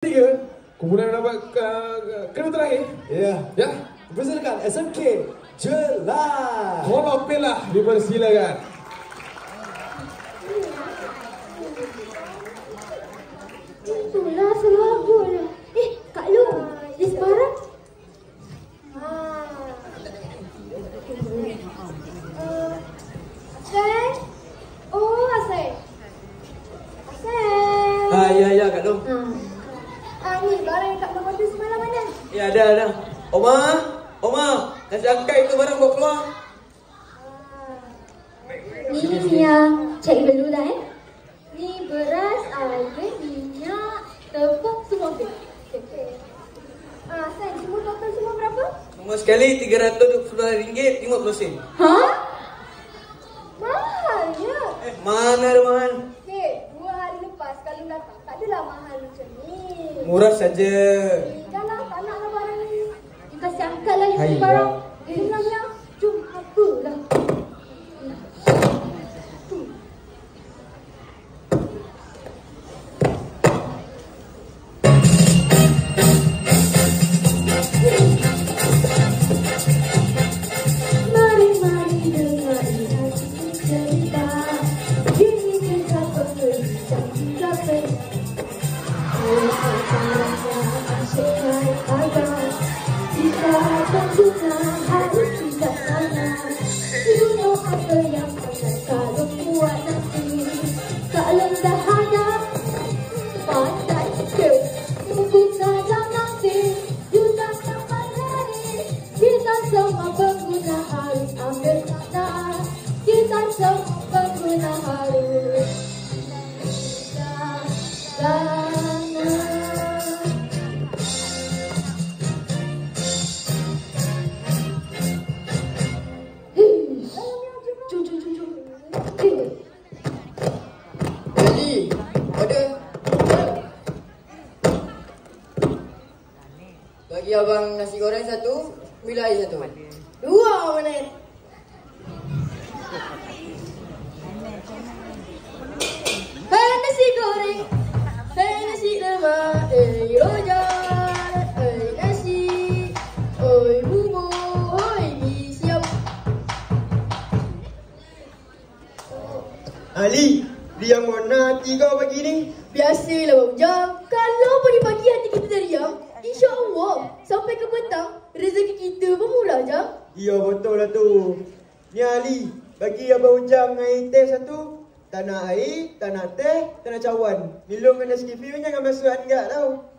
Tiga, kemudian dapat kena terakhir. Ya. Ya. Persilakan SMK Jelas. Hall of Fame lah, dipersilakan. Itulah selagu lah. Kak Lu, di sebarang. Asal? Oh, Asal. Asal. Ya Kak Long. Ni barang yang Kak Long order semalam mana? Ya ada. Oma, nasi angkai itu barang bawa keluar. Ni yang cek dulu lah Ni beras, air, minyak, tepung, semua okey. Asal, semua total semua berapa? Semua sekali RM320.50. Ha? Mahalnya. Mana ada mahal? Okey, 2 hari lepas kalau datang, tak adalah mahal macam ni. Murah saja. Dah lah, tak naklah barang ni. You kasih angkat lah you Hai, punya barang. Senangnya, jom apalah. Bagi abang nasi goreng satu, bila air satu. Dua mana? Hai nasi goreng, hai nasi lemak, rojan, nasi, bubur, mie siap. Ali, dia mana tiga pagi ni? Biasalah Bang Ujang, kalau pagi-pagi hati kita teriak, InsyaAllah, sampai ke petang, rezeki kita bermula, Jang. Ya betul lah tu. Ni Ali, bagi Abang Ujang air teh satu. Tak nak air, tak nak teh, tak nak cawan. Minum dengan Nescafe jangan masuk enggak tau.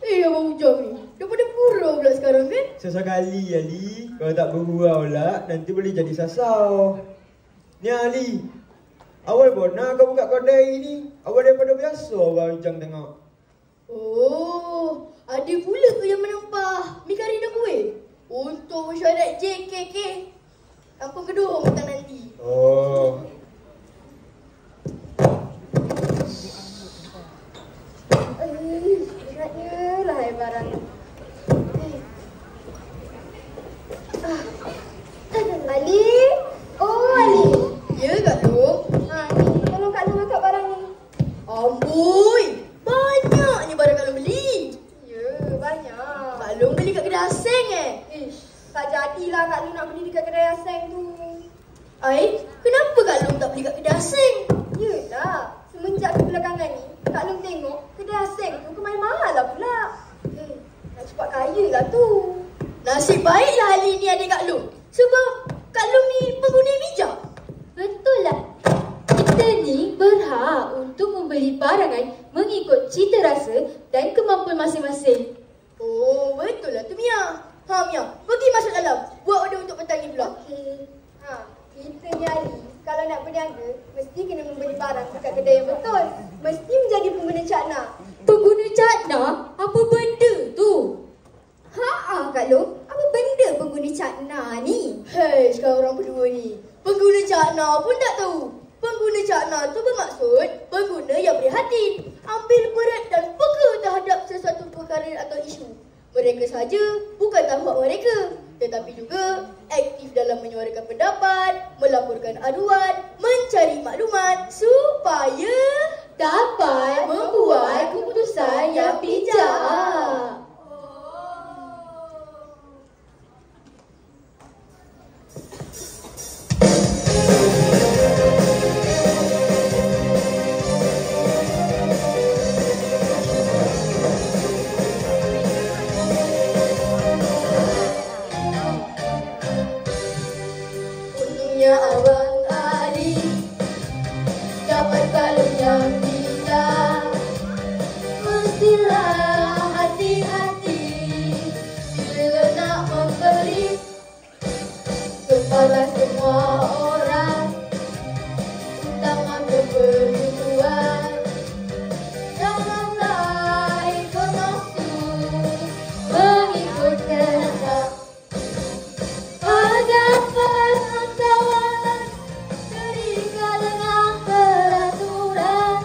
Abang Ujang ni, dah pada pura pula sekarang kan? Sesekali Ali, kalau tak bergurau lah, nanti boleh jadi sasau. Ni Ali, awal bona kau buka kedai ni. Awal daripada biasa Abang Ujang tengok. Oh, ada pula tu yang menempah mi kari dan kuih. Untuk mesyuarat JKK. Kampung kedua petang nanti. Oh. Ingatnya lah barang ni. Ali? Oh, Ali. Ya, Kak Long. Ni, tolong Kak Long angkat barang ni. Amboi, banyaknya barang Kak Long beli. Ya, banyak. Kak Long beli kat kedai asing Tak jadilah Kak Long nak beli dekat kedai asing tu. Kenapa Kak Long tak beli kat kedai asing? Yelah, semenjak kebelakangan ni, Kak Long tengok kedai asing tu kemain mahal lah pula. Nak cepat kaya lah tu. Nasib baiklah hari ni ada Kak Long. Sebab Kak Long ni pengguna bijak. Betul lah. Kita ni berhak untuk membeli barangan mengikut cita rasa dan kemampuan masing-masing. Oh, betul lah tu Mia. Mia, pergi masuk dalam. Buat order untuk petang ni pula. Okey. Kita ni Ali, kalau nak berniaga, mesti kena membeli barang dekat kedai yang betul. Mesti menjadi pengguna cakna. Pengguna cakna? Apa benda tu? Kak Long, apa benda pengguna cakna ni? Hei, sekarang orang berdua ni. Pengguna cakna pun tak tahu. Pengguna cakna tu bermaksud pengguna yang berhati, ambil berat dan peka terhadap sesuatu perkara atau isu. Mereka saja bukan tamak mereka, tetapi juga aktif dalam menyuarakan pendapat, melaporkan aduan, mencari maklumat supaya dapat membuat keputusan yang bijak. Untungnya Abang Ali dapat kalung yang bijak. Mestilah hati-hati bila nak memberi kepada semua orang, terutama keperluan. Janganlah ikut nafsu, mengikut kehendak. Ada pengetahuan terikat dengan peraturan.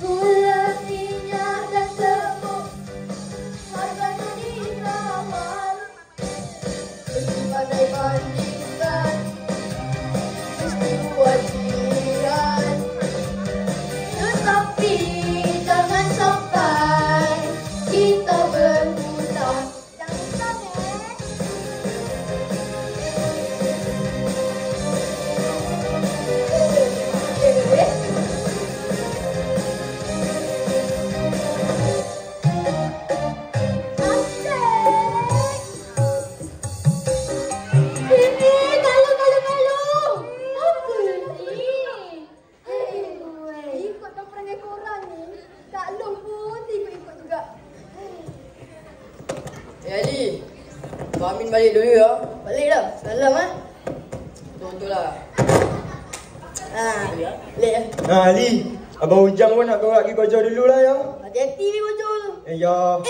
Gula, minyak dan tepung harganya ditawar. Pandai bandingkan, mesti buat pilihan. Tetapi jangan sampai kita berhutang. Jangan sampai. Ali, Abang Amin balik dulu ya. Balik dah. Salam ah. Betul lah. Balik dah. Nah Ali, Abang Ujang pun nak kau pergi kerja dulu lah ya. Hati-hati ni bocor tu. Ya.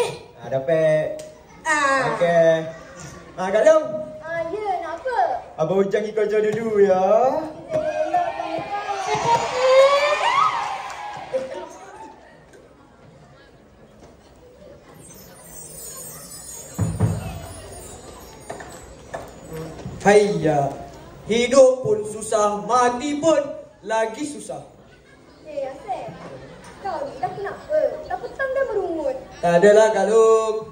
Dapat. Okey. Kak Long, Ya, nak apa? Abang Ujang pergi kerja dulu ya. Hayya, hidup pun susah, mati pun lagi susah. Asyik. Kau ni dah kenapa? Dah petang dah berumut. Tak adalah Kalung.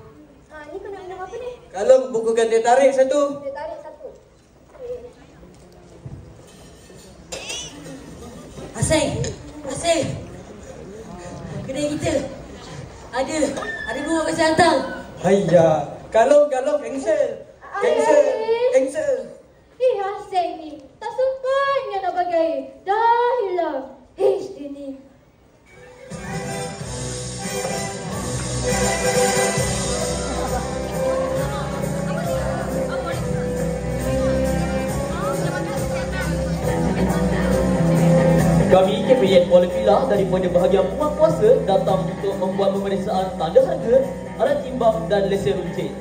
Ni kau nak minum apa ni? Kalung bukukan teh tarik satu. Dia tarik satu. Asyik. Kedai kita. Ada dua macam hantar. Hayya, Kalung cancel. Cancel. Asyik ni. Tak sempatnya nak bagi air. Dah hilang. Dia ni. Kami KPN Kuala Pilah daripada bahagian penguatkuasa datang untuk membuat pemeriksaan tanda harga, alat timbang dan lesen runcit.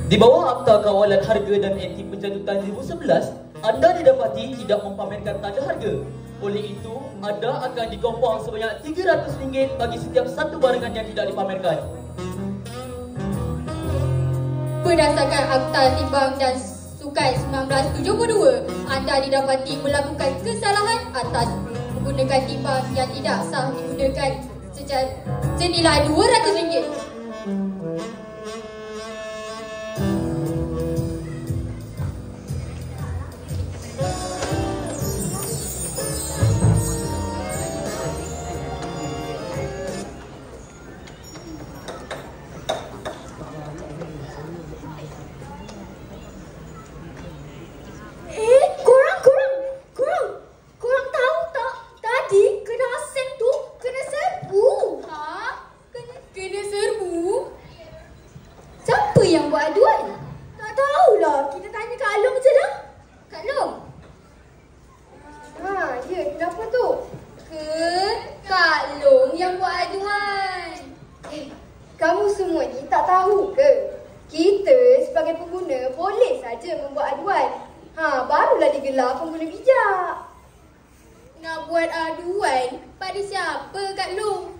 Di bawah Akta Kawalan Harga dan Etik Pencatutan 2011, anda didapati tidak mempamerkan tanda harga. Oleh itu, anda akan dikompong sebanyak RM300 bagi setiap satu barangan yang tidak dipamerkan. Berdasarkan Akta Timbang dan Sukat 1972, anda didapati melakukan kesalahan atas menggunakan timbang yang tidak sah digunakan senilai RM200. Korang tahu tak? Kamu semua ni tak tahu ke? Kita sebagai pengguna boleh saja membuat aduan. Barulah digelar pengguna bijak. Nak buat aduan pada siapa Kak Long?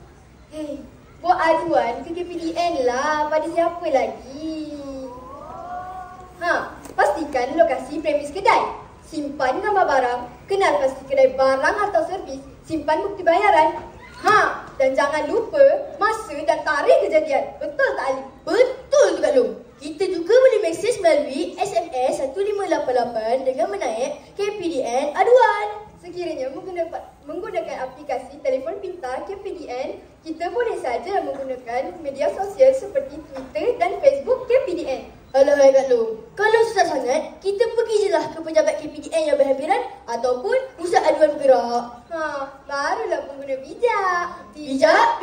Hei, buat aduan ke KPDN lah. Pada siapa lagi? Pastikan lokasi premis kedai. Simpan gambar barang. Kenal pasti kedai barang atau servis. Simpan bukti bayaran. Dan jangan lupa masa dan tarikh kejadian. Betul tak Ali? Betul tu Kak Long. Kita juga boleh mesej melalui SMS 1588 dengan menaik KPDN aduan. Sekiranya menggunakan aplikasi telefon pintar KPDN, kita boleh saja menggunakan media sosial seperti Twitter dan Facebook KPDN. Alah Kak Long, kalau susah sangat, kita pergi je lah ke pejabat KPDN yang berhampiran ataupun pusat aduan bergerak. Barulah pengguna bijak. Bijak.